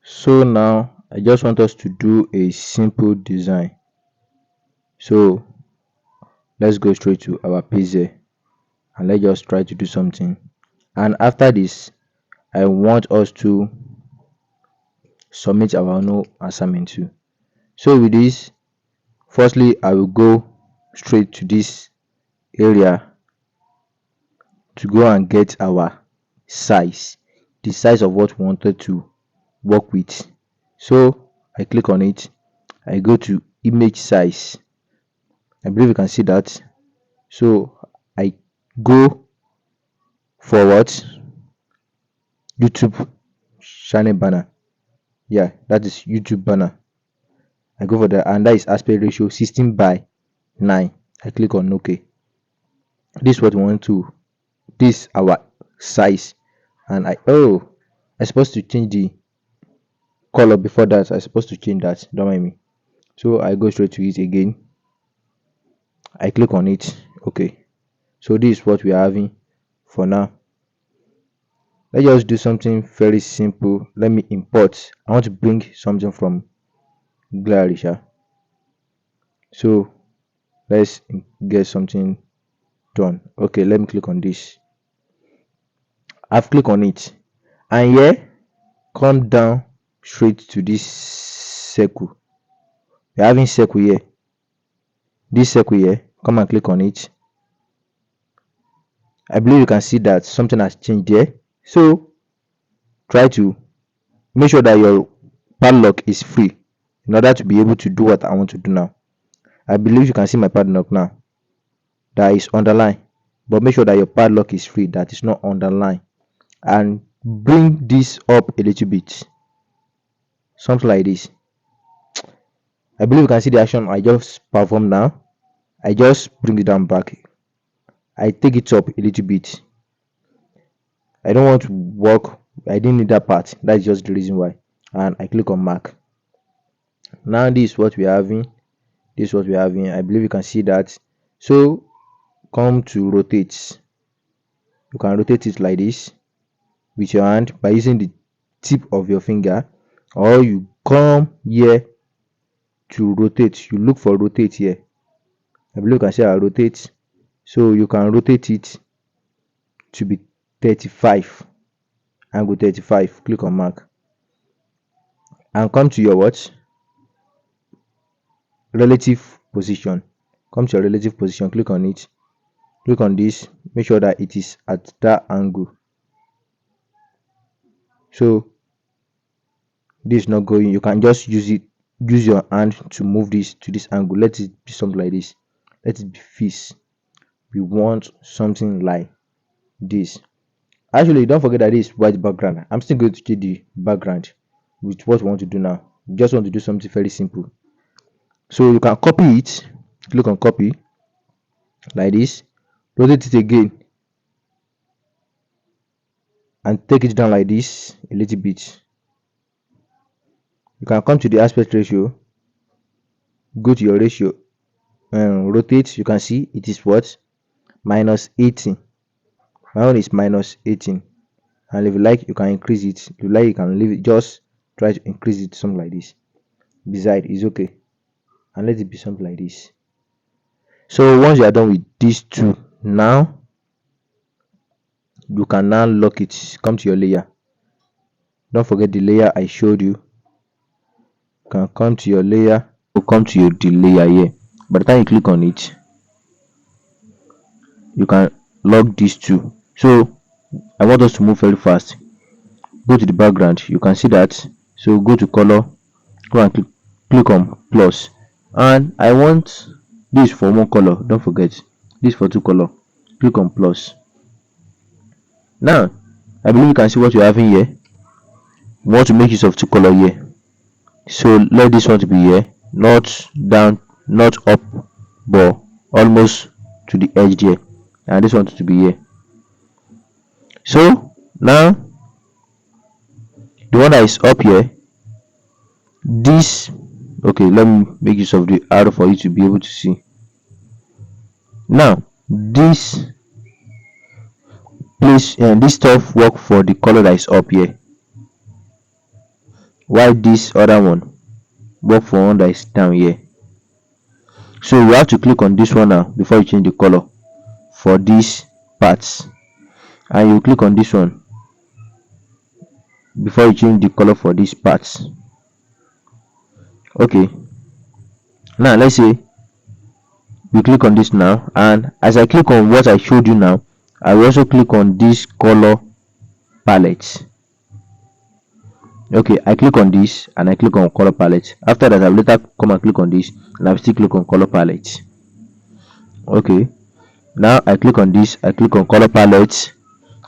So now I just want us to do a simple design. So let's go straight to our pixel and let's just try to do something. And after this, I want us to submit our no assignment too. So with this, firstly I will go straight to this area to go and get our size, the size of what we wanted to work with. So I click on it, I go to image size. I believe you can see that. So I go for what? YouTube channel banner. Yeah, that is YouTube banner. I go for that, and that is aspect ratio 16:9. I click on OK. This is what we want to. This our size, and I supposed to change the color before that. I supposed to change that. Don't mind me. So I go straight to it again. I click on it. Okay. So this is what we are having for now. Let's just do something very simple. Let me import. I want to bring something from Glarisha. So let's get something done. Okay, let me click on this. I've clicked on it, and here come down straight to this circle. We're having circle here. This circle here, come and click on it. I believe you can see that something has changed there. So try to make sure that your padlock is free in order to be able to do what I want to do now. I believe you can see my padlock now. That is underlined, but make sure that your padlock is free, that is not underlined, and bring this up a little bit, something like this. I believe you can see the action I just performed now. I just bring it down back. I take it up a little bit. I don't want to work. I didn't need that part. That's just the reason why. And I click on mark. Now this is what we're having. This is what we're having. I believe you can see that. So come to rotate. You can rotate it like this with your hand by using the tip of your finger, or you come here to rotate. You look for rotate here. I believe you can see I rotate. So you can rotate it to be 35. Angle 35. Click on mark. And come to your what? Relative position. Come to your relative position. Click on it. Click on this. Make sure that it is at that angle. So this is not going. You can just use it. Use your hand to move this to this angle. Let it be something like this. Let it be this. We want something like this. Actually, don't forget that this is white background. I'm still going to change the background with what we want to do now. We just want to do something very simple. So you can copy it. Click on copy like this. Rotate it again and take it down like this a little bit. You can come to the aspect ratio. Go to your ratio and rotate. You can see it is what? -18. My own is -18. And if you like, you can increase it. If you like, you can leave it. Just try to increase it, something like this. Beside is okay. And let it be something like this. So once you are done with these two, now you can now lock it. Come to your layer. Don't forget the layer I showed you. You can come to your layer. Or come to your the layer here. By the time you click on it, you can lock these two. So I want us to move very fast. Go to the background. You can see that. So go to color. Go and click on plus. And I want this for one color. Don't forget this for two color. Click on plus. Now I believe you can see what you're having here. We want to make use of two color here. So let this one to be here, not down, not up, but almost to the edge there, and this one to be here. So now the one that is up here, this, okay, let me make use of the arrow for you to be able to see. Now this place and this stuff work for the color that is up here. Why this other one work for one that is down here? So you have to click on this one now before you change the color for these parts, and you click on this one before you change the color for these parts. Okay, now let's say we click on this now, and as I click on what I showed you now, I will also click on this color palette. Okay, I click on this and I click on color palette. After that, I will later come and click on this and I will still click on color palette. Okay, now I click on this, I click on color palette.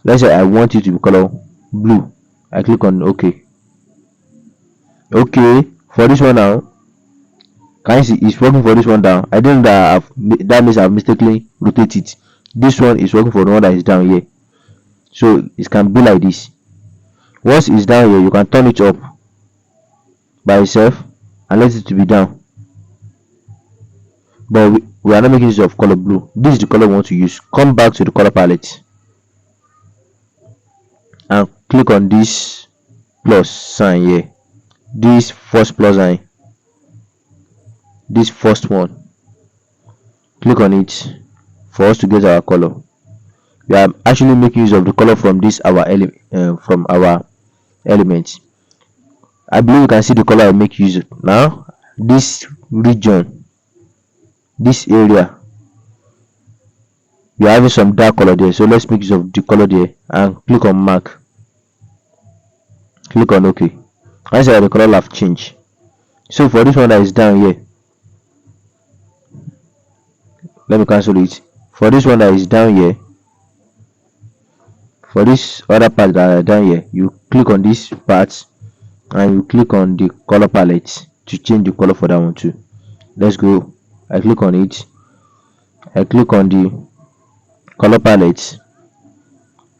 Let's say I want it to be color blue. I click on OK. Okay, for this one now, can you see it's working for this one down? I didn't know that that means I've mistakenly rotated it. This one is working for the one that is down here. So it can be like this. Once it's down here, you can turn it up by itself and let it to be down. But we are not making use of color blue. This is the color we want to use. Come back to the color palette and click on this plus sign here. This first plus sign. This first one. Click on it for us to get our color. We are actually making use of the color from this our elements. I believe you can see the color I make use of now. This region, this area, we are having some dark color there, so let's make use of the color there and click on mark. Click on OK. I see the color have changed. So for this one that is down here, let me cancel it. For this one that is down here, for this other part that are down here, you click on this part and you click on the color palette to change the color for that one too. Let's go. I click on it. I click on the color palette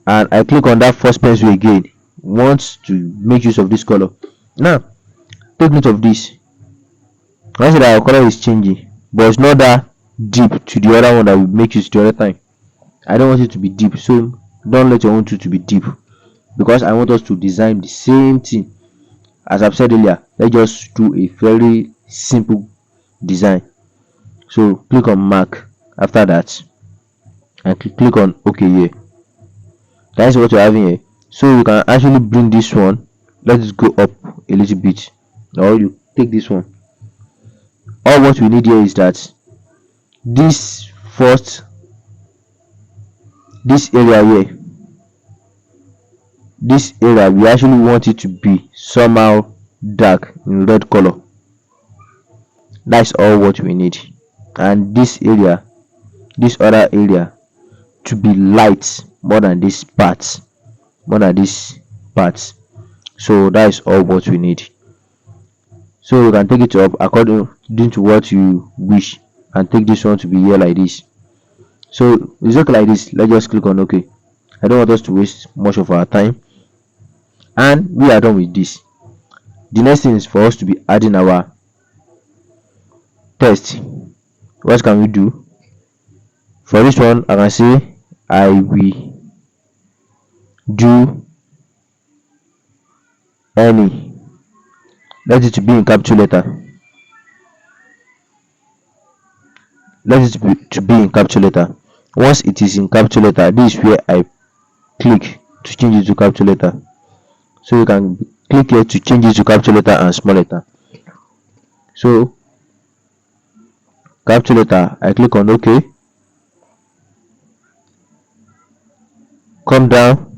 and I click on that first pencil again. Want to make use of this color. Now take note of this. I said our color is changing, but it's not that deep to the other one that we make use the other time. I don't want it to be deep, so don't let your own to be deep, because I want us to design the same thing. As I've said earlier, let's just do a very simple design. So click on mark after that and click on OK here. That's what you're having here. So you can actually bring this one, let it go up a little bit, or you take this one. All what we need here is that this area here, this area, we actually want it to be somehow dark in red color. That's all what we need. And this area, this other area, to be light more than this part, so that is all what we need. So you can take it up according to what you wish and take this one to be here like this. So it's okay like this. Let's just click on OK. I don't want us to waste much of our time, and we are done with this. The next thing is for us to be adding our text. What can we do? For this one, I can say I will do any. Let it be in capital letter. Let it to be in capital letter. Once it is in capital letter, this is where I click to change it to capital letter. So you can click here to change it to capital letter and small letter. So capital letter, I click on OK. Come down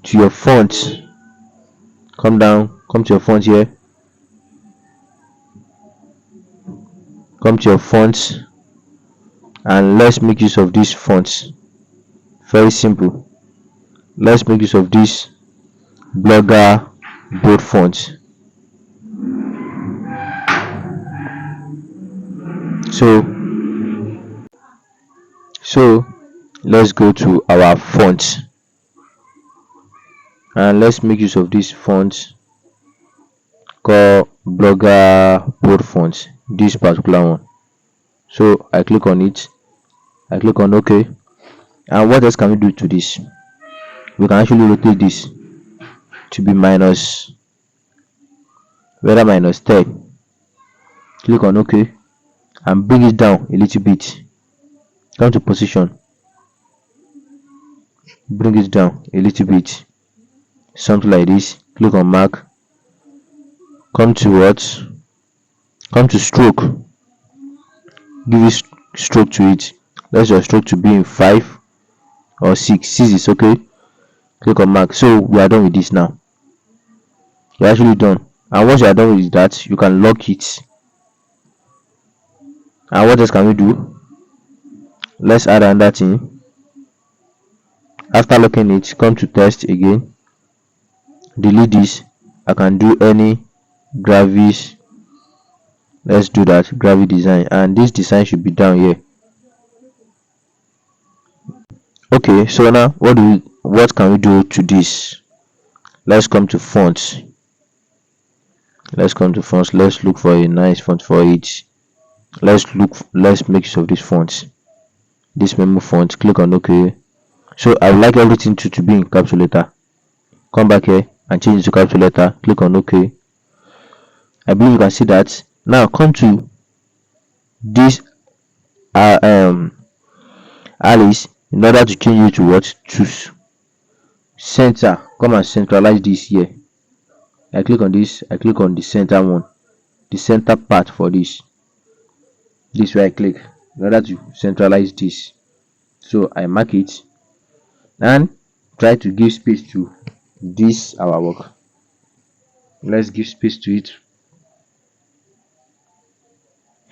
to your font. Come to your font here. Come to your font and let's make use of this font. Very simple. Let's make use of this Blogger bold font. So let's go to our font and let's make use of this font called Blogger bold font, this particular one. So I click on it, I click on OK. And what else can we do to this? We can actually rotate this to be minus whether -10. Click on OK and bring it down a little bit. Come to position, bring it down a little bit, something like this. Click on mark, come to what? Come to stroke, give it stroke to it. Let your stroke to be in 5 or 6. 6 is okay. Click on mark. So we are done with this now. You're actually done. And once you are done with that, you can lock it. And what else can we do? Let's add another thing. After locking it, come to test again. Delete this. I can do any gravis. Let's do that. Gravity design. And this design should be down here. Okay, so now what can we do to this? Let's come to fonts. Let's look for a nice font for it. Let's make use of this font, this memo font. Click on OK. So I would like everything to be in capital letter. Come back here and change it to capital letter. Click on OK. I believe you can see that. Now come to this Alice. In order to change it to what? To center. Come and centralize this here. I click on this. I click on the center one, the center part for this way I click in order to centralize this. So I mark it and try to give space to this our work. Let's give space to it.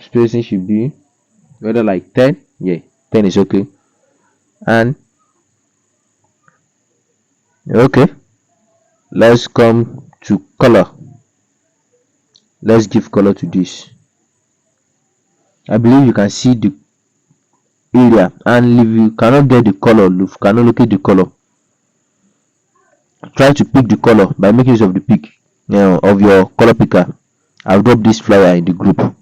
Spacing should be whether like 10. Yeah, 10 is okay. And okay, let's come to color. Let's give color to this. I believe you can see the area, and if you cannot get the color, if you cannot locate the color, try to pick the color by making use of the pick of your color picker. I've dropped this flyer in the group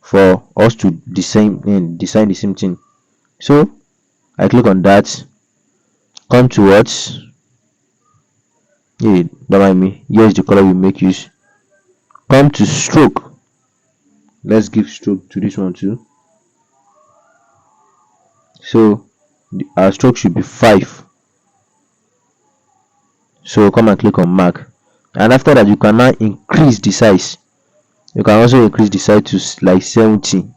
for us to design the same thing. So I click on that, come to what? Yeah, don't mind me. Here's the color we make use. Come to stroke. Let's give stroke to this one too. So our stroke should be 5. So come and click on mark. And after that, you can now increase the size. You can also increase the size to like 70.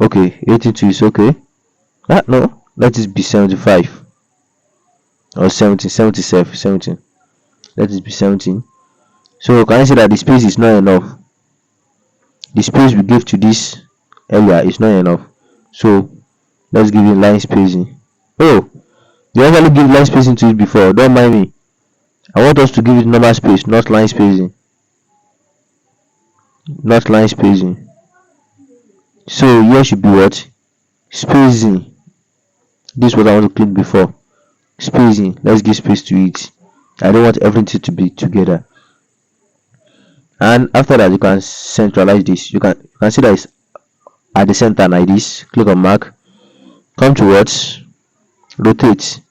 Okay, 82 is okay. No, let it be 75 or 70. Let it be 17. So can you see that the space is not enough? The space we give to this area is not enough. So let's give it line spacing. Oh, you actually give line spacing to it before. Don't mind me. I want us to give it normal space, not line spacing. So here should be what? Spacing. This is what I want to click before. Spacing. Let's give space to it. I don't want everything to be together. And after that, you can centralize this. You can see that it's at the center like this. Click on mark. Come to what? Rotate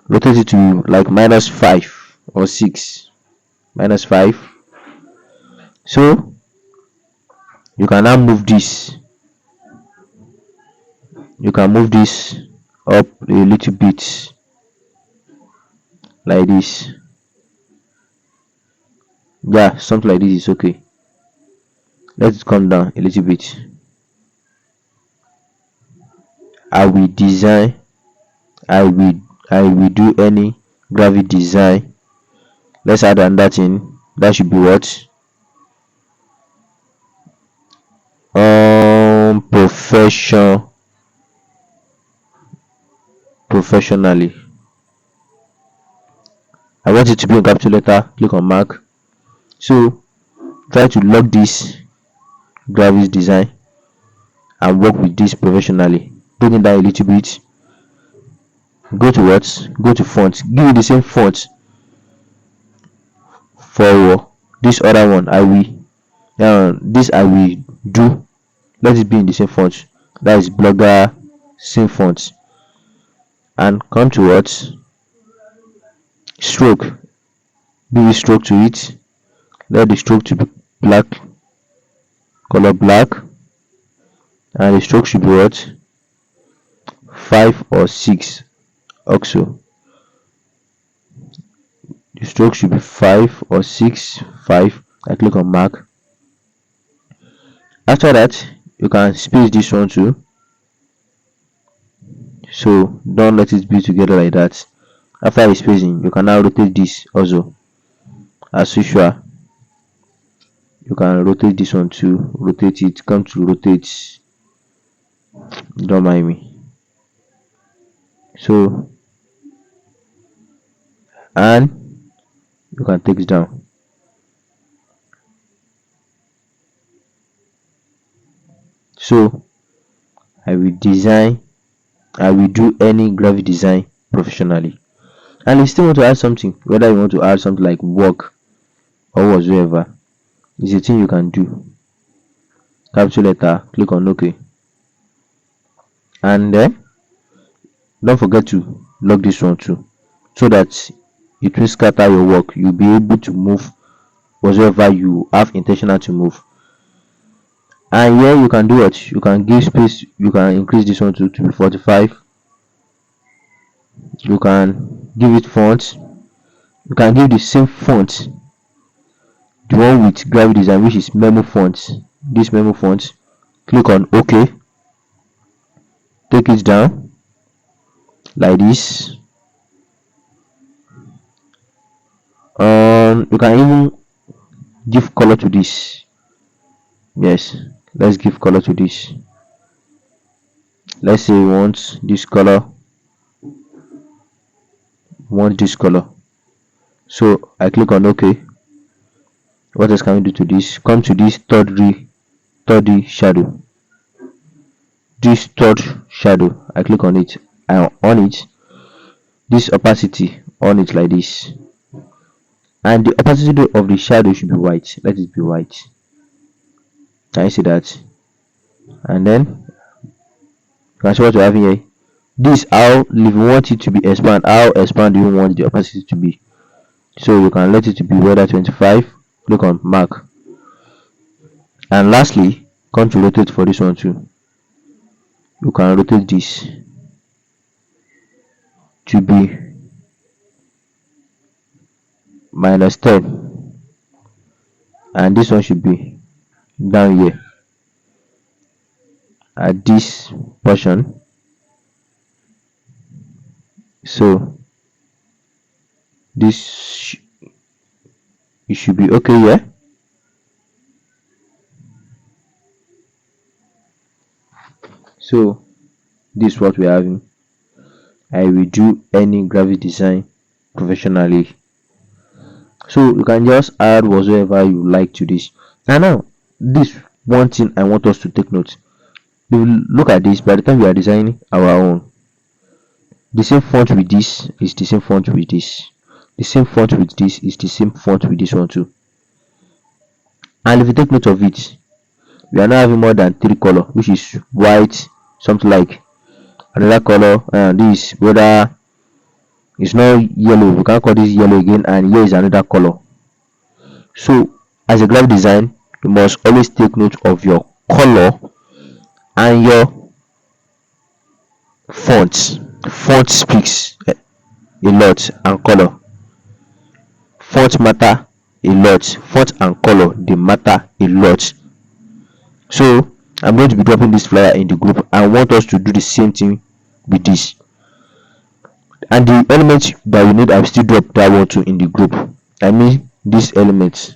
it to like -5 or 6. -5. So you can now move this. You can move this up a little bit like this. Yeah, something like this is okay. Let it come down a little bit. I will do any graphic design. Let's add another thing. That should be what? Professionally. I want it to be in capital letter. Click on mark. So try to lock this graphics design and work with this professionally. Bring it down a little bit. Go to what? Go to font. Give it the same font for this other one. I will do. Let it be in the same font. That is Blogger, same font. and come to what? Stroke. Give a stroke to it. Let the stroke to be black, color black, and the stroke should be what? 5 or 6 also. The stroke should be 5 or 6, 5. I click on mark. After that, you can space this one too. So don't let it be together like that. After the spacing, you can now rotate this also. As usual, you can rotate this one too. Rotate it. Come to rotate. Don't mind me. So, and you can take it down. So I will do any graphic design professionally. And you still want to add something, whether you want to add something like work or whatsoever, it's a thing you can do. Capital letter, click on OK, and then don't forget to lock this one too, so that it will scatter your work. You'll be able to move whatsoever you have intentional to move. And here you can do it. You can give space. You can increase this one to be 45. You can give it font. You can give the same font, the one with graphic design, which is memo font. This memo font. Click on OK. Take it down like this. You can even give color to this. Yes, let's give color to this. Let's say we want this color. So I click on OK. What else can we do to this? Come to this third shadow. This third shadow, I click on it. I on it. This opacity, on it like this. And the opacity of the shadow should be white. Let it be white. Can you see that? And then you can see what you have here. This, how if you want it to be expand, how expand do you want the opacity to be? So you can let it to be whether 25. Click on mark. And lastly, come to rotate for this one too. You can rotate this to be -10, and this one should be down here at this portion. So this it should be okay here. So this is what we're having. I will do any graphic design professionally. So you can just add whatsoever you like to this. And now, this one thing I want us to take note. If you look at this, by the time we are designing our own, the same font with this is the same font with this. The same font with this is the same font with this one too. And if you take note of it, we are now having more than 3 color, which is white, something like another color, and this whether it's not yellow, we can't call this yellow again, and here is another color. So as a graphic design, you must always take note of your color and your font. Font speaks a lot, and color. Font matter a lot. Font and color, they matter a lot. So I'm going to be dropping this flyer in the group. I want us to do the same thing with this. And the elements that we need, I've still dropped that one too in the group. I mean these elements.